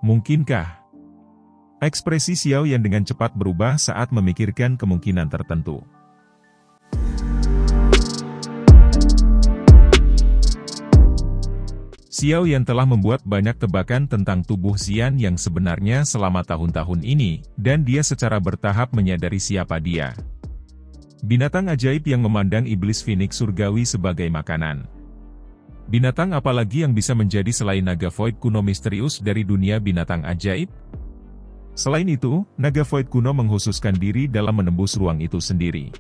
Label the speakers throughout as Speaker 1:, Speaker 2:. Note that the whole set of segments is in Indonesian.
Speaker 1: Mungkinkah? Ekspresi Xiao Yan dengan cepat berubah saat memikirkan kemungkinan tertentu. Xiao Yan telah membuat banyak tebakan tentang tubuh Xian yang sebenarnya selama tahun-tahun ini, dan dia secara bertahap menyadari siapa dia. Binatang ajaib yang memandang iblis Phoenix surgawi sebagai makanan. Binatang apalagi yang bisa menjadi selain naga void kuno misterius dari dunia binatang ajaib? Selain itu, naga void kuno menghususkan diri dalam menembus ruang itu sendiri.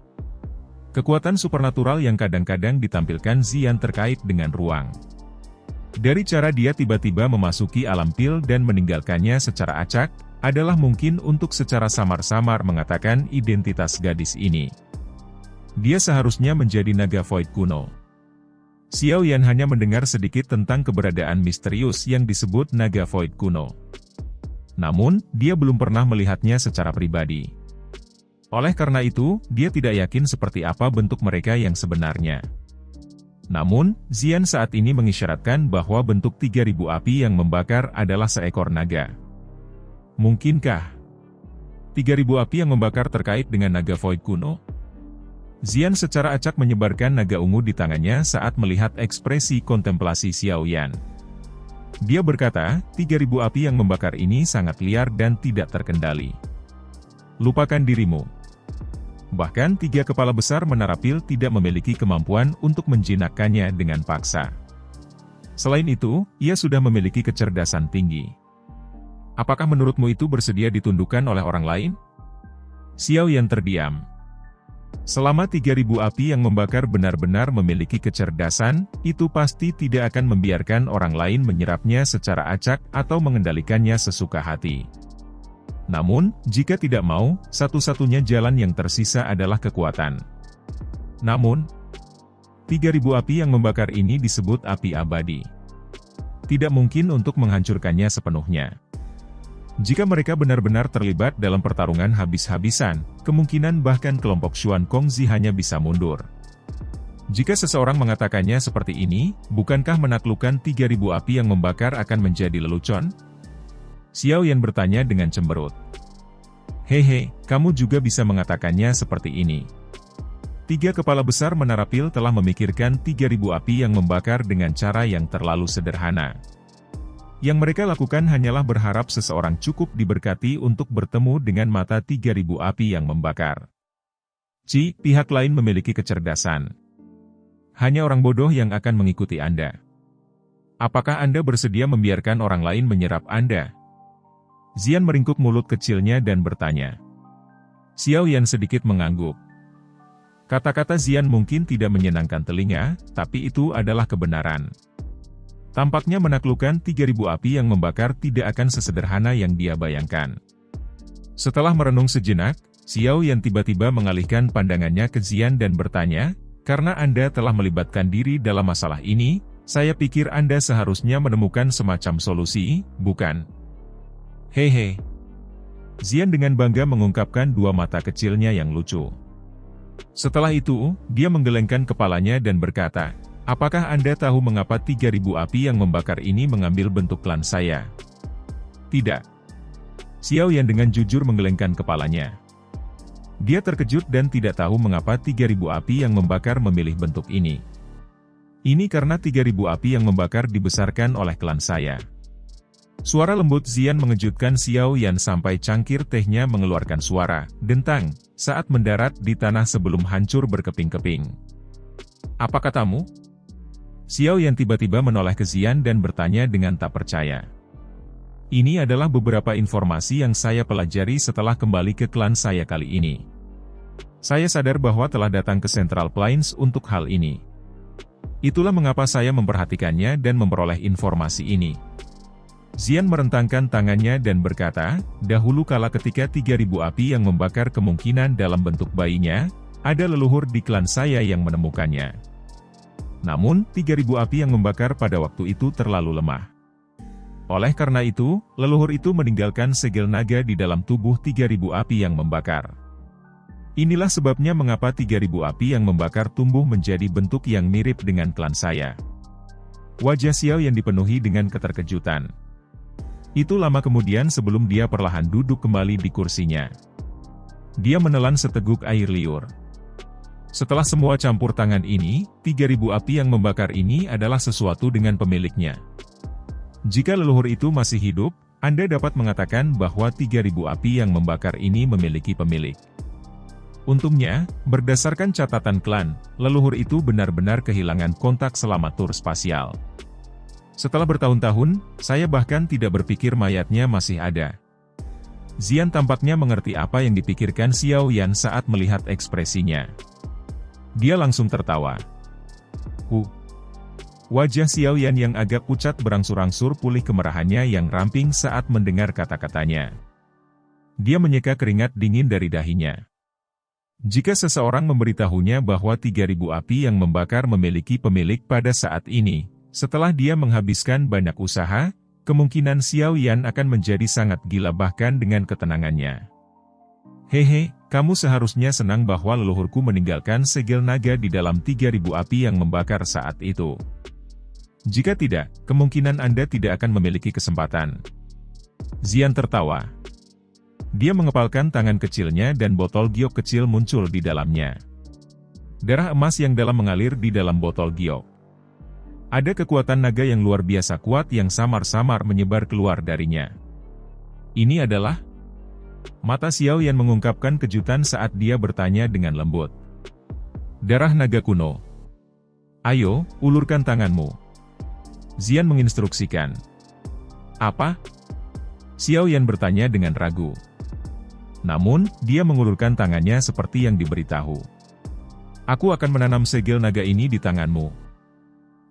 Speaker 1: Kekuatan supernatural yang kadang-kadang ditampilkan Xian terkait dengan ruang. Dari cara dia tiba-tiba memasuki alam pil dan meninggalkannya secara acak, adalah mungkin untuk secara samar-samar mengatakan identitas gadis ini. Dia seharusnya menjadi naga void kuno. Xiao Yan hanya mendengar sedikit tentang keberadaan misterius yang disebut naga void kuno. Namun, dia belum pernah melihatnya secara pribadi. Oleh karena itu, dia tidak yakin seperti apa bentuk mereka yang sebenarnya. Namun, Xian saat ini mengisyaratkan bahwa bentuk 3000 api yang membakar adalah seekor naga. Mungkinkah 3000 api yang membakar terkait dengan naga void kuno? Xian secara acak menyebarkan naga ungu di tangannya saat melihat ekspresi kontemplasi Xiao Yan. Dia berkata, 3000 api yang membakar ini sangat liar dan tidak terkendali. Lupakan dirimu. Bahkan 3 kepala besar menara pil tidak memiliki kemampuan untuk menjinakkannya dengan paksa. Selain itu, ia sudah memiliki kecerdasan tinggi. Apakah menurutmu itu bersedia ditundukkan oleh orang lain? Xiao Yan terdiam. Selama 3000 api yang membakar benar-benar memiliki kecerdasan, itu pasti tidak akan membiarkan orang lain menyerapnya secara acak atau mengendalikannya sesuka hati. Namun, jika tidak mau, satu-satunya jalan yang tersisa adalah kekuatan. Namun, 3000 api yang membakar ini disebut api abadi. Tidak mungkin untuk menghancurkannya sepenuhnya. Jika mereka benar-benar terlibat dalam pertarungan habis-habisan, kemungkinan bahkan kelompok Xuan Kongzi hanya bisa mundur. Jika seseorang mengatakannya seperti ini, bukankah menaklukkan 3000 api yang membakar akan menjadi lelucon? Xiao Yan bertanya dengan cemberut. Hehe, kamu juga bisa mengatakannya seperti ini. 3 kepala besar menara pil telah memikirkan 3000 api yang membakar dengan cara yang terlalu sederhana. Yang mereka lakukan hanyalah berharap seseorang cukup diberkati untuk bertemu dengan mata 3000 api yang membakar. Pihak lain memiliki kecerdasan. Hanya orang bodoh yang akan mengikuti Anda. Apakah Anda bersedia membiarkan orang lain menyerap Anda? Xian meringkuk mulut kecilnya dan bertanya. Xiao Yan sedikit mengangguk. Kata-kata Xian mungkin tidak menyenangkan telinga, tapi itu adalah kebenaran. Tampaknya menaklukkan 3000 api yang membakar tidak akan sesederhana yang dia bayangkan. Setelah merenung sejenak, Xiao Yan tiba-tiba mengalihkan pandangannya ke Xian dan bertanya, karena Anda telah melibatkan diri dalam masalah ini, saya pikir Anda seharusnya menemukan semacam solusi, bukan? Hehe. Xian dengan bangga mengungkapkan 2 mata kecilnya yang lucu. Setelah itu, dia menggelengkan kepalanya dan berkata, apakah Anda tahu mengapa 3000 api yang membakar ini mengambil bentuk klan saya? Tidak. Xiao Yan dengan jujur menggelengkan kepalanya. Dia terkejut dan tidak tahu mengapa 3000 api yang membakar memilih bentuk ini. Ini karena 3000 api yang membakar dibesarkan oleh klan saya. Suara lembut Xian mengejutkan Xiao Yan sampai cangkir tehnya mengeluarkan suara dentang saat mendarat di tanah sebelum hancur berkeping-keping. Apa katamu? Xiao Yan tiba-tiba menoleh ke Xian dan bertanya dengan tak percaya. Ini adalah beberapa informasi yang saya pelajari setelah kembali ke klan saya kali ini. Saya sadar bahwa telah datang ke Central Plains untuk hal ini. Itulah mengapa saya memperhatikannya dan memperoleh informasi ini. Xian merentangkan tangannya dan berkata, dahulu kala ketika 3000 api yang membakar kemungkinan dalam bentuk bayinya, ada leluhur di klan saya yang menemukannya. Namun, 3000 api yang membakar pada waktu itu terlalu lemah. Oleh karena itu, leluhur itu meninggalkan segel naga di dalam tubuh 3000 api yang membakar. Inilah sebabnya mengapa 3000 api yang membakar tumbuh menjadi bentuk yang mirip dengan klan saya. Wajah Xiao yang dipenuhi dengan keterkejutan. Itu lama kemudian sebelum dia perlahan duduk kembali di kursinya. Dia menelan seteguk air liur. Setelah semua campur tangan ini, 3.000 api yang membakar ini adalah sesuatu dengan pemiliknya. Jika leluhur itu masih hidup, Anda dapat mengatakan bahwa 3.000 api yang membakar ini memiliki pemilik. Untungnya, berdasarkan catatan klan, leluhur itu benar-benar kehilangan kontak selama tur spasial. Setelah bertahun-tahun, saya bahkan tidak berpikir mayatnya masih ada. Zian tampaknya mengerti apa yang dipikirkan Xiao Yan saat melihat ekspresinya. Dia langsung tertawa. Wajah Xiao Yan yang agak pucat berangsur-angsur pulih kemerahannya yang ramping saat mendengar kata-katanya. Dia menyeka keringat dingin dari dahinya. Jika seseorang memberitahunya bahwa 3.000 api yang membakar memiliki pemilik pada saat ini, setelah dia menghabiskan banyak usaha, kemungkinan Xiao Yan akan menjadi sangat gila bahkan dengan ketenangannya. Hehe, kamu seharusnya senang bahwa leluhurku meninggalkan segel naga di dalam 3.000 api yang membakar saat itu. Jika tidak, kemungkinan Anda tidak akan memiliki kesempatan. Zian tertawa. Dia mengepalkan tangan kecilnya dan botol giok kecil muncul di dalamnya. Darah emas yang dalam mengalir di dalam botol giok. Ada kekuatan naga yang luar biasa kuat yang samar-samar menyebar keluar darinya. Ini adalah... Mata Xiao Yan mengungkapkan kejutan saat dia bertanya dengan lembut. Darah naga kuno. Ayo, ulurkan tanganmu. Zian menginstruksikan. Apa? Xiao Yan bertanya dengan ragu. Namun, dia mengulurkan tangannya seperti yang diberitahu. Aku akan menanam segel naga ini di tanganmu.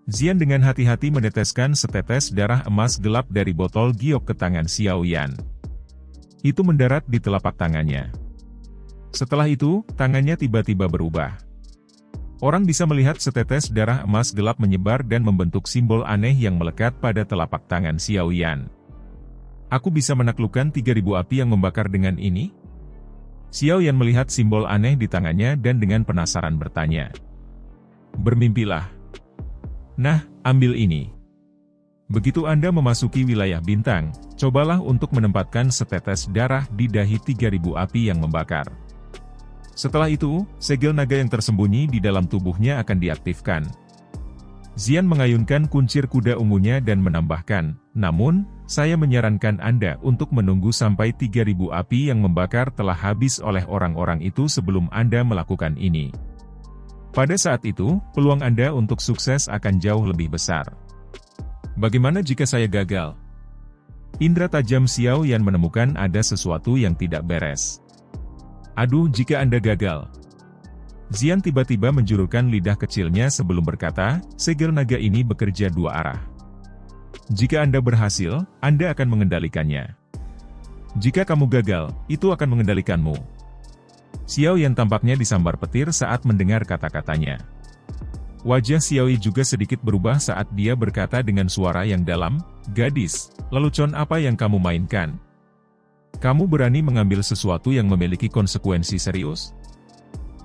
Speaker 1: Zian dengan hati-hati meneteskan setetes darah emas gelap dari botol giok ke tangan Xiao Yan. Itu mendarat di telapak tangannya. Setelah itu, tangannya tiba-tiba berubah. Orang bisa melihat setetes darah emas gelap menyebar dan membentuk simbol aneh yang melekat pada telapak tangan Xiao Yan. Aku bisa menaklukkan 3.000 api yang membakar dengan ini? Xiao Yan melihat simbol aneh di tangannya dan dengan penasaran bertanya. Bermimpilah. Nah, ambil ini. Begitu Anda memasuki wilayah bintang, cobalah untuk menempatkan setetes darah di dahi 3.000 api yang membakar. Setelah itu, segel naga yang tersembunyi di dalam tubuhnya akan diaktifkan. Zian mengayunkan kuncir kuda ungunya dan menambahkan, namun, saya menyarankan Anda untuk menunggu sampai 3.000 api yang membakar telah habis oleh orang-orang itu sebelum Anda melakukan ini. Pada saat itu, peluang Anda untuk sukses akan jauh lebih besar. Bagaimana jika saya gagal? Indra tajam Xiao Yan menemukan ada sesuatu yang tidak beres. Aduh, jika Anda gagal. Zian tiba-tiba menjulurkan lidah kecilnya sebelum berkata, segel naga ini bekerja dua arah. Jika Anda berhasil, Anda akan mengendalikannya. Jika kamu gagal, itu akan mengendalikanmu. Xiao Yan tampaknya disambar petir saat mendengar kata-katanya. Wajah Xiao Yi juga sedikit berubah saat dia berkata dengan suara yang dalam, gadis, lelucon apa yang kamu mainkan? Kamu berani mengambil sesuatu yang memiliki konsekuensi serius?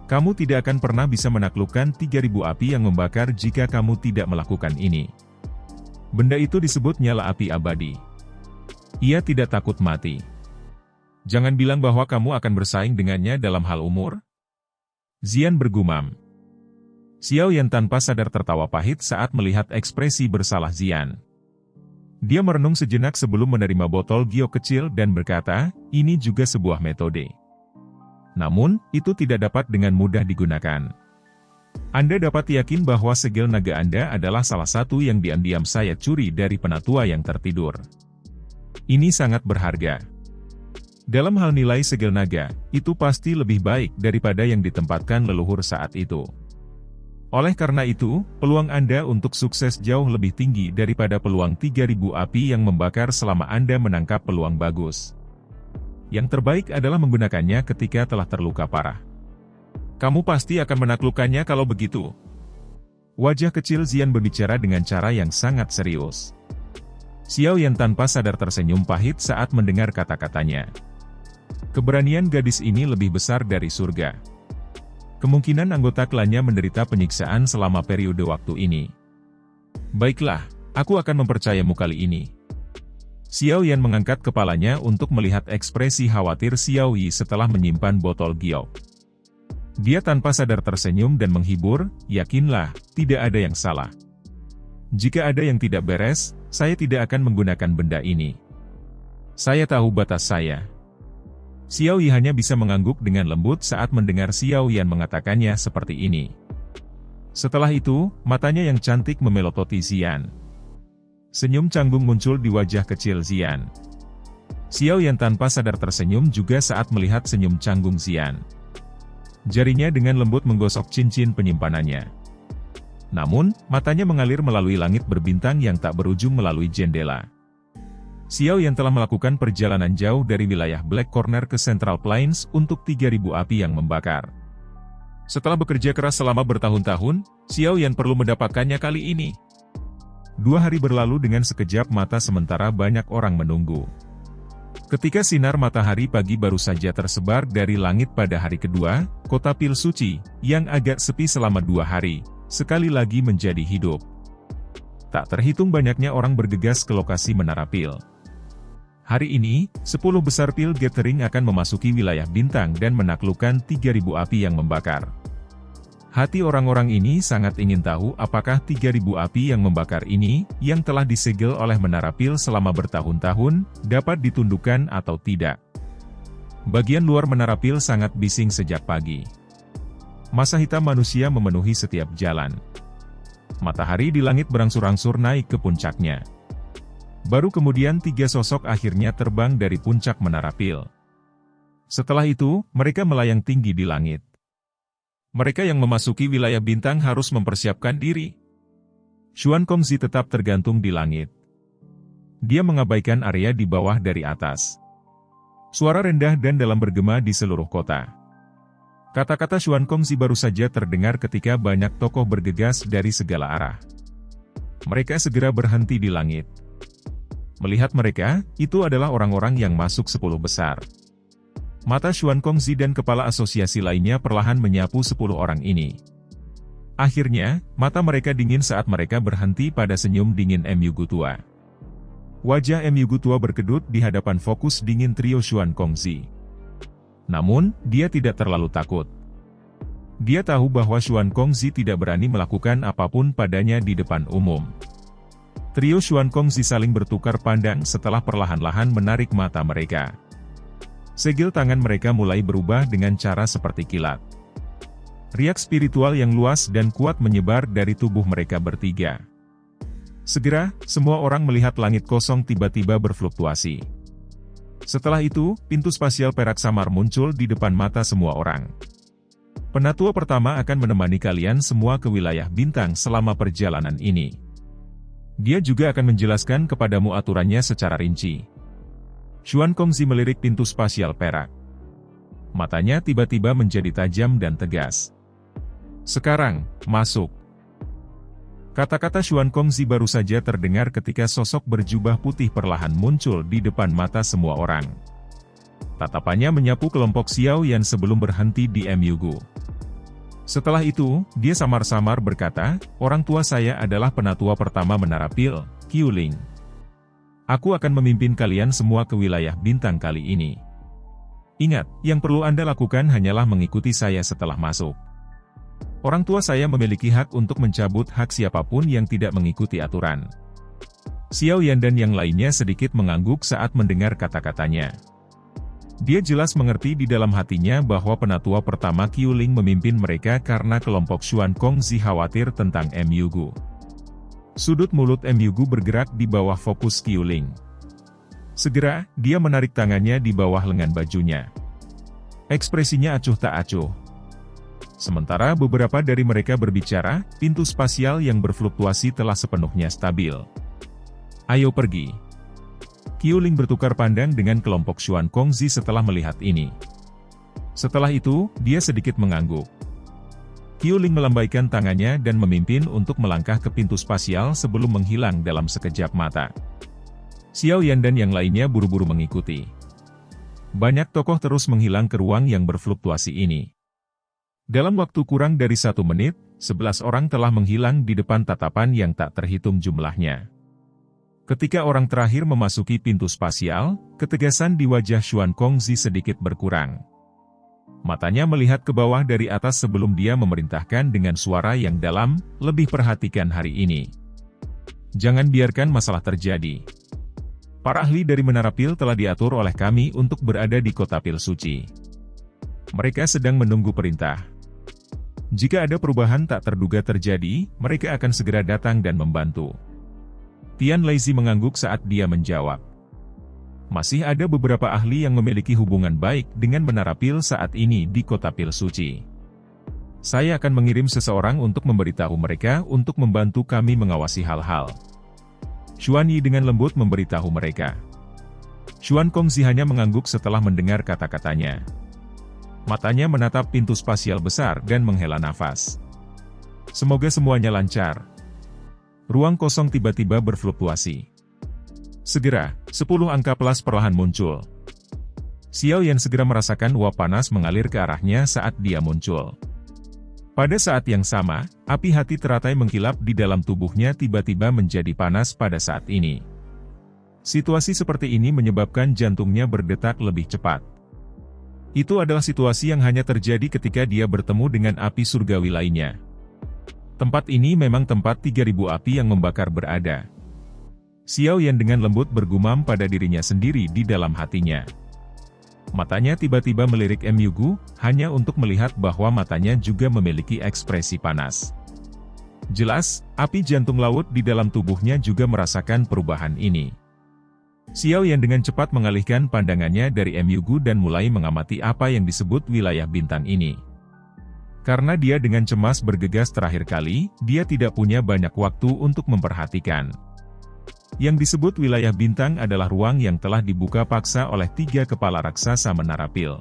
Speaker 1: Kamu tidak akan pernah bisa menaklukkan 3.000 api yang membakar jika kamu tidak melakukan ini. Benda itu disebut nyala api abadi. Ia tidak takut mati. Jangan bilang bahwa kamu akan bersaing dengannya dalam hal umur. Zian bergumam. Xiao Yan tanpa sadar tertawa pahit saat melihat ekspresi bersalah Zian. Dia merenung sejenak sebelum menerima botol giok kecil dan berkata, ini juga sebuah metode. Namun, itu tidak dapat dengan mudah digunakan. Anda dapat yakin bahwa segel naga Anda adalah salah satu yang diam-diam saya curi dari penatua yang tertidur. Ini sangat berharga. Dalam hal nilai segel naga, itu pasti lebih baik daripada yang ditempatkan leluhur saat itu. Oleh karena itu, peluang Anda untuk sukses jauh lebih tinggi daripada peluang 3.000 api yang membakar selama Anda menangkap peluang bagus. Yang terbaik adalah menggunakannya ketika telah terluka parah. Kamu pasti akan menaklukkannya kalau begitu. Wajah kecil Zian berbicara dengan cara yang sangat serius. Xiao Yan tanpa sadar tersenyum pahit saat mendengar kata-katanya. Keberanian gadis ini lebih besar dari surga. Kemungkinan anggota klannya menderita penyiksaan selama periode waktu ini. Baiklah, aku akan mempercayamu kali ini. Xiao Yan mengangkat kepalanya untuk melihat ekspresi khawatir Xiao Yi setelah menyimpan botol giok. Dia tanpa sadar tersenyum dan menghibur, yakinlah, tidak ada yang salah. Jika ada yang tidak beres, saya tidak akan menggunakan benda ini. Saya tahu batas saya. Xiao Yi hanya bisa mengangguk dengan lembut saat mendengar Xiao Yan mengatakannya seperti ini. Setelah itu, matanya yang cantik memelototi Xian. Senyum canggung muncul di wajah kecil Xian. Xiao Yan tanpa sadar tersenyum juga saat melihat senyum canggung Xian. Jarinya dengan lembut menggosok cincin penyimpanannya. Namun, matanya mengalir melalui langit berbintang yang tak berujung melalui jendela. Xiao Yan telah melakukan perjalanan jauh dari wilayah Black Corner ke Central Plains untuk 3.000 api yang membakar. Setelah bekerja keras selama bertahun-tahun, Xiao Yan perlu mendapatkannya kali ini. 2 hari berlalu dengan sekejap mata sementara banyak orang menunggu. Ketika sinar matahari pagi baru saja tersebar dari langit pada hari kedua, kota Pil Suci, yang agak sepi selama 2 hari, sekali lagi menjadi hidup. Tak terhitung banyaknya orang bergegas ke lokasi Menara Pil. Hari ini, 10 besar Pil Gathering akan memasuki wilayah bintang dan menaklukkan 3.000 api yang membakar. Hati orang-orang ini sangat ingin tahu apakah 3.000 api yang membakar ini, yang telah disegel oleh Menara Pil selama bertahun-tahun, dapat ditundukkan atau tidak. Bagian luar Menara Pil sangat bising sejak pagi. Massa hitam manusia memenuhi setiap jalan. Matahari di langit berangsur-angsur naik ke puncaknya. Baru kemudian 3 sosok akhirnya terbang dari puncak Menara Pil. Setelah itu, mereka melayang tinggi di langit. Mereka yang memasuki wilayah bintang harus mempersiapkan diri. Xuan Kongzi tetap tergantung di langit. Dia mengabaikan area di bawah dari atas. Suara rendah dan dalam bergema di seluruh kota. Kata-kata Xuan Kongzi baru saja terdengar ketika banyak tokoh bergegas dari segala arah. Mereka segera berhenti di langit. Melihat mereka, itu adalah orang-orang yang masuk 10 besar. Mata Xuan Kongzi dan kepala asosiasi lainnya perlahan menyapu 10 orang ini. Akhirnya, mata mereka dingin saat mereka berhenti pada senyum dingin Mu Gutua. Wajah Mu Gutua berkedut di hadapan fokus dingin trio Xuan Kongzi. Namun, dia tidak terlalu takut. Dia tahu bahwa Xuan Kongzi tidak berani melakukan apapun padanya di depan umum. Trio Xuan Kongzi saling bertukar pandang setelah perlahan-lahan menarik mata mereka. Segel tangan mereka mulai berubah dengan cara seperti kilat. Riak spiritual yang luas dan kuat menyebar dari tubuh mereka bertiga. Segera, semua orang melihat langit kosong tiba-tiba berfluktuasi. Setelah itu, pintu spasial perak samar muncul di depan mata semua orang. Penatua pertama akan menemani kalian semua ke wilayah bintang selama perjalanan ini. Dia juga akan menjelaskan kepadamu aturannya secara rinci. Xuan Kongzi melirik pintu spasial perak. Matanya tiba-tiba menjadi tajam dan tegas. Sekarang, masuk. Kata-kata Xuan Kongzi baru saja terdengar ketika sosok berjubah putih perlahan muncul di depan mata semua orang. Tatapannya menyapu kelompok Xiao Yan sebelum berhenti di Mu Gu. Setelah itu, dia samar-samar berkata, orang tua saya adalah penatua pertama Menara Pil, Qiu Ling. Aku akan memimpin kalian semua ke wilayah bintang kali ini. Ingat, yang perlu Anda lakukan hanyalah mengikuti saya setelah masuk. Orang tua saya memiliki hak untuk mencabut hak siapapun yang tidak mengikuti aturan. Xiao Yan dan yang lainnya sedikit mengangguk saat mendengar kata-katanya. Dia jelas mengerti di dalam hatinya bahwa penatua pertama Qiu Ling memimpin mereka karena kelompok Xuan Kongzi khawatir tentang Mu Gu. Sudut mulut Mu Gu bergerak di bawah fokus Qiu Ling. Segera, dia menarik tangannya di bawah lengan bajunya. Ekspresinya acuh tak acuh. Sementara beberapa dari mereka berbicara, pintu spasial yang berfluktuasi telah sepenuhnya stabil. Ayo pergi. Qiu Ling bertukar pandang dengan kelompok Xuan Kongzi setelah melihat ini. Setelah itu, dia sedikit mengangguk. Qiu Ling melambaikan tangannya dan memimpin untuk melangkah ke pintu spasial sebelum menghilang dalam sekejap mata. Xiao Yan dan yang lainnya buru-buru mengikuti. Banyak tokoh terus menghilang ke ruang yang berfluktuasi ini. Dalam waktu kurang dari 1 menit, 11 orang telah menghilang di depan tatapan yang tak terhitung jumlahnya. Ketika orang terakhir memasuki pintu spasial, ketegasan di wajah Xuan Kongzi sedikit berkurang. Matanya melihat ke bawah dari atas sebelum dia memerintahkan dengan suara yang dalam, "Lebih perhatikan hari ini. Jangan biarkan masalah terjadi. Para ahli dari Menara Pil telah diatur oleh kami untuk berada di Kota Pil Suci. Mereka sedang menunggu perintah. Jika ada perubahan tak terduga terjadi, mereka akan segera datang dan membantu." Tian Leixi mengangguk saat dia menjawab. Masih ada beberapa ahli yang memiliki hubungan baik dengan Menara Pil saat ini di Kota Pil Suci. Saya akan mengirim seseorang untuk memberitahu mereka untuk membantu kami mengawasi hal-hal. Xuan Yi dengan lembut memberitahu mereka. Xuan Kongzi hanya mengangguk setelah mendengar kata-katanya. Matanya menatap pintu spasial besar dan menghela nafas. Semoga semuanya lancar. Ruang kosong tiba-tiba berfluktuasi. Segera, 10 angka plus perlahan muncul. Xiao Yan segera merasakan uap panas mengalir ke arahnya saat dia muncul. Pada saat yang sama, api hati teratai mengkilap di dalam tubuhnya tiba-tiba menjadi panas pada saat ini. Situasi seperti ini menyebabkan jantungnya berdetak lebih cepat. Itu adalah situasi yang hanya terjadi ketika dia bertemu dengan api surgawi lainnya. Tempat ini memang tempat 3000 api yang membakar berada. Xiao Yan dengan lembut bergumam pada dirinya sendiri di dalam hatinya. Matanya tiba-tiba melirik Mu Gu, hanya untuk melihat bahwa matanya juga memiliki ekspresi panas. Jelas, api jantung laut di dalam tubuhnya juga merasakan perubahan ini. Xiao Yan dengan cepat mengalihkan pandangannya dari Mu Gu dan mulai mengamati apa yang disebut wilayah bintang ini. Karena dia dengan cemas bergegas terakhir kali, dia tidak punya banyak waktu untuk memperhatikan. Yang disebut wilayah bintang adalah ruang yang telah dibuka paksa oleh 3 kepala raksasa Menara Pil.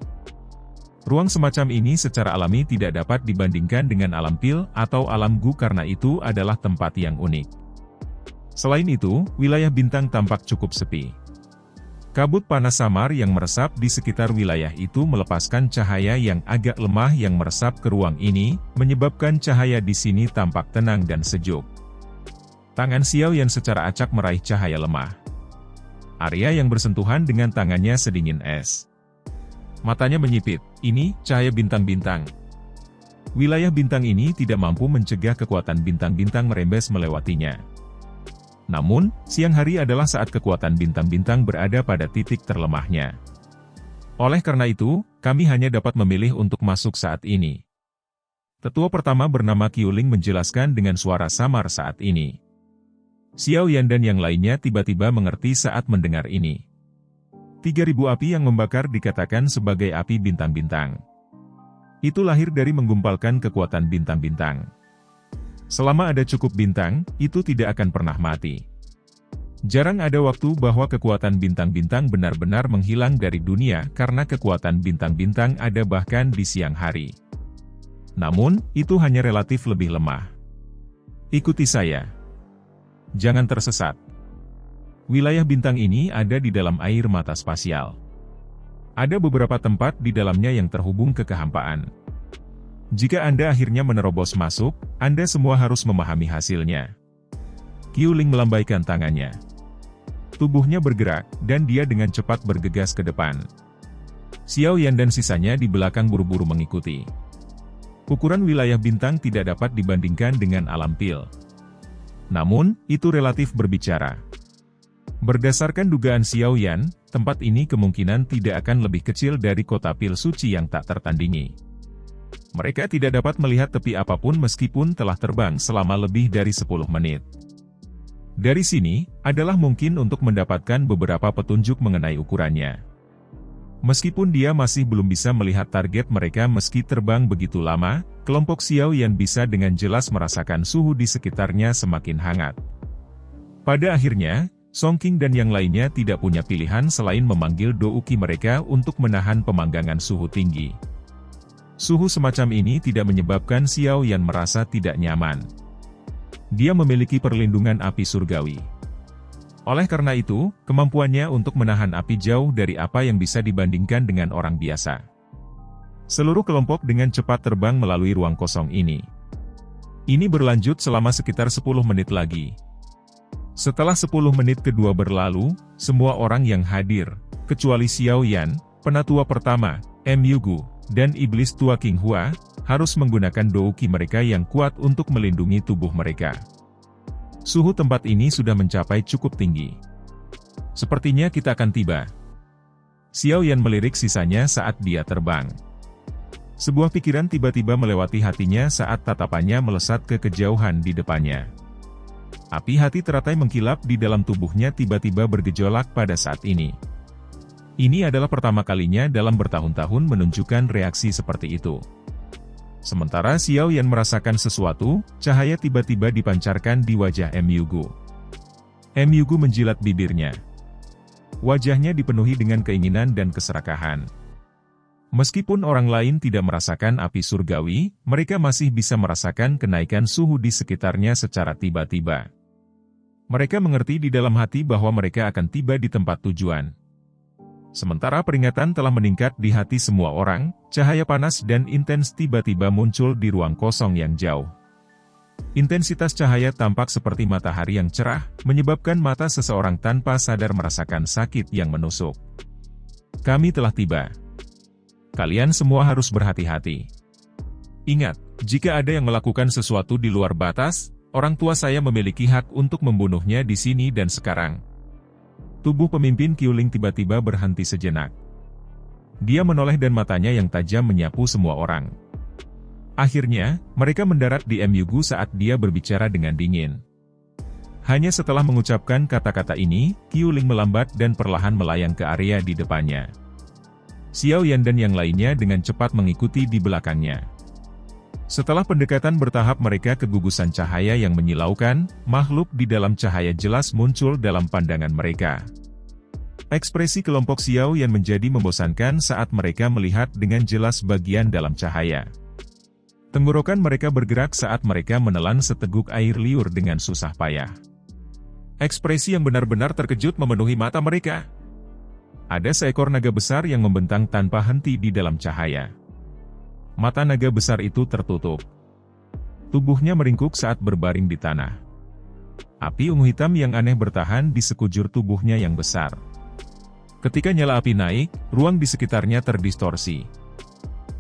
Speaker 1: Ruang semacam ini secara alami tidak dapat dibandingkan dengan alam Pil atau alam Gu karena itu adalah tempat yang unik. Selain itu, wilayah bintang tampak cukup sepi. Kabut panas samar yang meresap di sekitar wilayah itu melepaskan cahaya yang agak lemah yang meresap ke ruang ini, menyebabkan cahaya di sini tampak tenang dan sejuk. Tangan Xiao Yan secara acak meraih cahaya lemah. Area yang bersentuhan dengan tangannya sedingin es. Matanya menyipit, ini cahaya bintang-bintang. Wilayah bintang ini tidak mampu mencegah kekuatan bintang-bintang merembes melewatinya. Namun, siang hari adalah saat kekuatan bintang-bintang berada pada titik terlemahnya. Oleh karena itu, kami hanya dapat memilih untuk masuk saat ini. Tetua pertama bernama Qiuling menjelaskan dengan suara samar saat ini. Xiao Yan dan yang lainnya tiba-tiba mengerti saat mendengar ini. 3000 api yang membakar dikatakan sebagai api bintang-bintang. Itu lahir dari menggumpalkan kekuatan bintang-bintang. Selama ada cukup bintang, itu tidak akan pernah mati. Jarang ada waktu bahwa kekuatan bintang-bintang benar-benar menghilang dari dunia karena kekuatan bintang-bintang ada bahkan di siang hari. Namun, itu hanya relatif lebih lemah. Ikuti saya. Jangan tersesat. Wilayah bintang ini ada di dalam air mata spasial. Ada beberapa tempat di dalamnya yang terhubung ke kehampaan. Jika Anda akhirnya menerobos masuk, Anda semua harus memahami hasilnya. Qiuling melambaikan tangannya. Tubuhnya bergerak, dan dia dengan cepat bergegas ke depan. Xiao Yan dan sisanya di belakang buru-buru mengikuti. Ukuran wilayah bintang tidak dapat dibandingkan dengan alam Pil. Namun, itu relatif berbicara. Berdasarkan dugaan Xiao Yan, tempat ini kemungkinan tidak akan lebih kecil dari Kota Pil Suci yang tak tertandingi. Mereka tidak dapat melihat tepi apapun meskipun telah terbang selama lebih dari 10 menit. Dari sini, adalah mungkin untuk mendapatkan beberapa petunjuk mengenai ukurannya. Meskipun dia masih belum bisa melihat target mereka meski terbang begitu lama, kelompok Xiao Yan bisa dengan jelas merasakan suhu di sekitarnya semakin hangat. Pada akhirnya, Song Qing dan yang lainnya tidak punya pilihan selain memanggil douki mereka untuk menahan pemanggangan suhu tinggi. Suhu semacam ini tidak menyebabkan Xiao Yan merasa tidak nyaman. Dia memiliki perlindungan api surgawi. Oleh karena itu, kemampuannya untuk menahan api jauh dari apa yang bisa dibandingkan dengan orang biasa. Seluruh kelompok dengan cepat terbang melalui ruang kosong ini. Ini berlanjut selama sekitar 10 menit lagi. Setelah 10 menit kedua berlalu, semua orang yang hadir, kecuali Xiao Yan, penatua pertama, Myugu, dan iblis tua King Hua, harus menggunakan douki mereka yang kuat untuk melindungi tubuh mereka. Suhu tempat ini sudah mencapai cukup tinggi. Sepertinya kita akan tiba. Xiao Yan melirik sisanya saat dia terbang. Sebuah pikiran tiba-tiba melewati hatinya saat tatapannya melesat ke kejauhan di depannya. Api hati teratai mengkilap di dalam tubuhnya tiba-tiba bergejolak pada saat ini. Ini adalah pertama kalinya dalam bertahun-tahun menunjukkan reaksi seperti itu. Sementara Xiao Yan merasakan sesuatu, cahaya tiba-tiba dipancarkan di wajah Myugu. Myugu menjilat bibirnya. Wajahnya dipenuhi dengan keinginan dan keserakahan. Meskipun orang lain tidak merasakan api surgawi, mereka masih bisa merasakan kenaikan suhu di sekitarnya secara tiba-tiba. Mereka mengerti di dalam hati bahwa mereka akan tiba di tempat tujuan. Sementara peringatan telah meningkat di hati semua orang, cahaya panas dan intens tiba-tiba muncul di ruang kosong yang jauh. Intensitas cahaya tampak seperti matahari yang cerah, menyebabkan mata seseorang tanpa sadar merasakan sakit yang menusuk. Kami telah tiba. Kalian semua harus berhati-hati. Ingat, jika ada yang melakukan sesuatu di luar batas, orang tua saya memiliki hak untuk membunuhnya di sini dan sekarang. Tubuh pemimpin Qiuling tiba-tiba berhenti sejenak. Dia menoleh dan matanya yang tajam menyapu semua orang. Akhirnya, mereka mendarat di Myugu saat dia berbicara dengan dingin. Hanya setelah mengucapkan kata-kata ini, Qiuling melambat dan perlahan melayang ke area di depannya. Xiao Yan dan yang lainnya dengan cepat mengikuti di belakangnya. Setelah pendekatan bertahap mereka ke gugusan cahaya yang menyilaukan, makhluk di dalam cahaya jelas muncul dalam pandangan mereka. Ekspresi kelompok Xiao Yan menjadi membosankan saat mereka melihat dengan jelas bagian dalam cahaya. Tenggorokan mereka bergerak saat mereka menelan seteguk air liur dengan susah payah. Ekspresi yang benar-benar terkejut memenuhi mata mereka. Ada seekor naga besar yang membentang tanpa henti di dalam cahaya. Mata naga besar itu tertutup. Tubuhnya meringkuk saat berbaring di tanah. Api ungu hitam yang aneh bertahan di sekujur tubuhnya yang besar. Ketika nyala api naik, ruang di sekitarnya terdistorsi.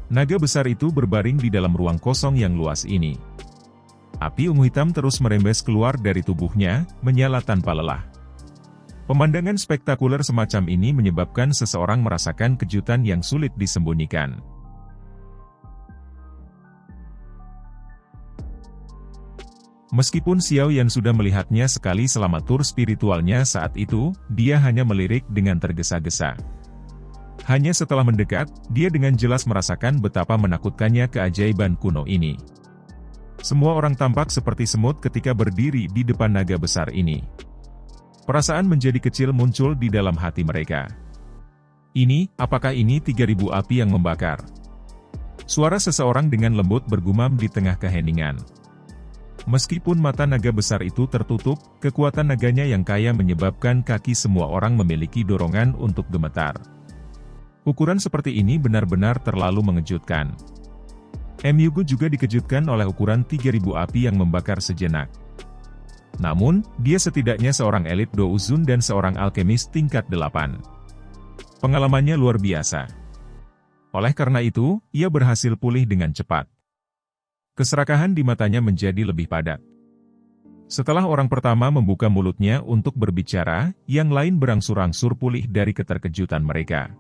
Speaker 1: Naga besar itu berbaring di dalam ruang kosong yang luas ini. Api ungu hitam terus merembes keluar dari tubuhnya, menyala tanpa lelah. Pemandangan spektakuler semacam ini menyebabkan seseorang merasakan kejutan yang sulit disembunyikan. Meskipun Xiao Yan sudah melihatnya sekali selama tur spiritualnya saat itu, dia hanya melirik dengan tergesa-gesa. Hanya setelah mendekat, dia dengan jelas merasakan betapa menakutkannya keajaiban kuno ini. Semua orang tampak seperti semut ketika berdiri di depan naga besar ini. Perasaan menjadi kecil muncul di dalam hati mereka. Apakah ini 3000 api yang membakar? Suara seseorang dengan lembut bergumam di tengah keheningan. Meskipun mata naga besar itu tertutup, kekuatan naganya yang kaya menyebabkan kaki semua orang memiliki dorongan untuk gemetar. Ukuran seperti ini benar-benar terlalu mengejutkan. Myugu juga dikejutkan oleh ukuran 3000 api yang membakar sejenak. Namun, dia setidaknya seorang elit Douzun dan seorang alkemis tingkat 8. Pengalamannya luar biasa. Oleh karena itu, ia berhasil pulih dengan cepat. Keserakahan di matanya menjadi lebih padat. Setelah orang pertama membuka mulutnya untuk berbicara, yang lain berangsur-angsur pulih dari keterkejutan mereka.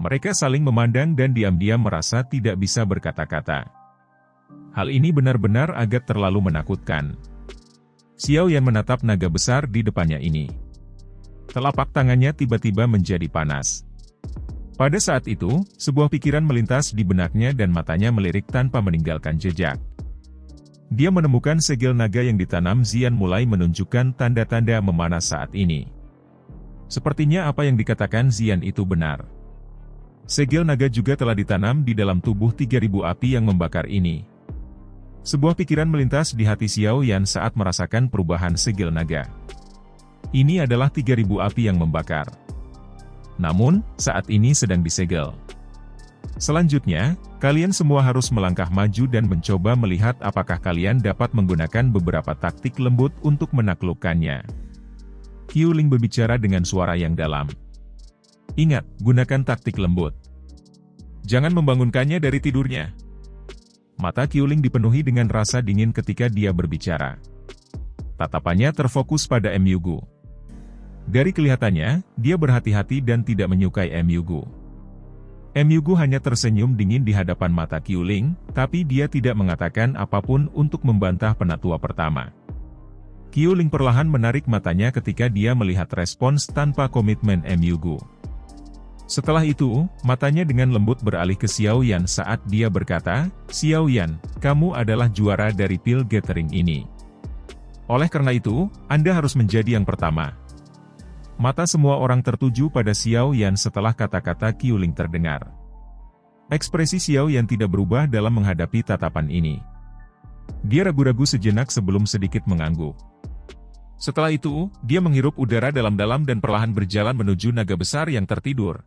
Speaker 1: Mereka saling memandang dan diam-diam merasa tidak bisa berkata-kata. Hal ini benar-benar agak terlalu menakutkan. Xiao Yan menatap naga besar di depannya ini. Telapak tangannya tiba-tiba menjadi panas. Pada saat itu, sebuah pikiran melintas di benaknya dan matanya melirik tanpa meninggalkan jejak. Dia menemukan segel naga yang ditanam Xian mulai menunjukkan tanda-tanda memanas saat ini. Sepertinya apa yang dikatakan Xian itu benar. Segel naga juga telah ditanam di dalam tubuh 3000 api yang membakar ini. Sebuah pikiran melintas di hati Xiao Yan saat merasakan perubahan segel naga. Ini adalah 3000 api yang membakar. Namun, saat ini sedang disegel. Selanjutnya, kalian semua harus melangkah maju dan mencoba melihat apakah kalian dapat menggunakan beberapa taktik lembut untuk menaklukkannya. Qiuling berbicara dengan suara yang dalam. Ingat, gunakan taktik lembut. Jangan membangunkannya dari tidurnya. Mata Qiuling dipenuhi dengan rasa dingin ketika dia berbicara. Tatapannya terfokus pada Myugu. Dari kelihatannya, dia berhati-hati dan tidak menyukai Myugu. Myugu hanya tersenyum dingin di hadapan mata Qiuling, tapi dia tidak mengatakan apapun untuk membantah penatua pertama. Qiuling perlahan menarik matanya ketika dia melihat respons tanpa komitmen Myugu. Setelah itu, matanya dengan lembut beralih ke Xiaoyan saat dia berkata, "Xiaoyan, kamu adalah juara dari pil gathering ini. Oleh karena itu, Anda harus menjadi yang pertama." Mata semua orang tertuju pada Xiaoyan setelah kata-kata Qiuling terdengar. Ekspresi Xiaoyan tidak berubah dalam menghadapi tatapan ini. Dia ragu-ragu sejenak sebelum sedikit mengangguk. Setelah itu, dia menghirup udara dalam-dalam dan perlahan berjalan menuju naga besar yang tertidur.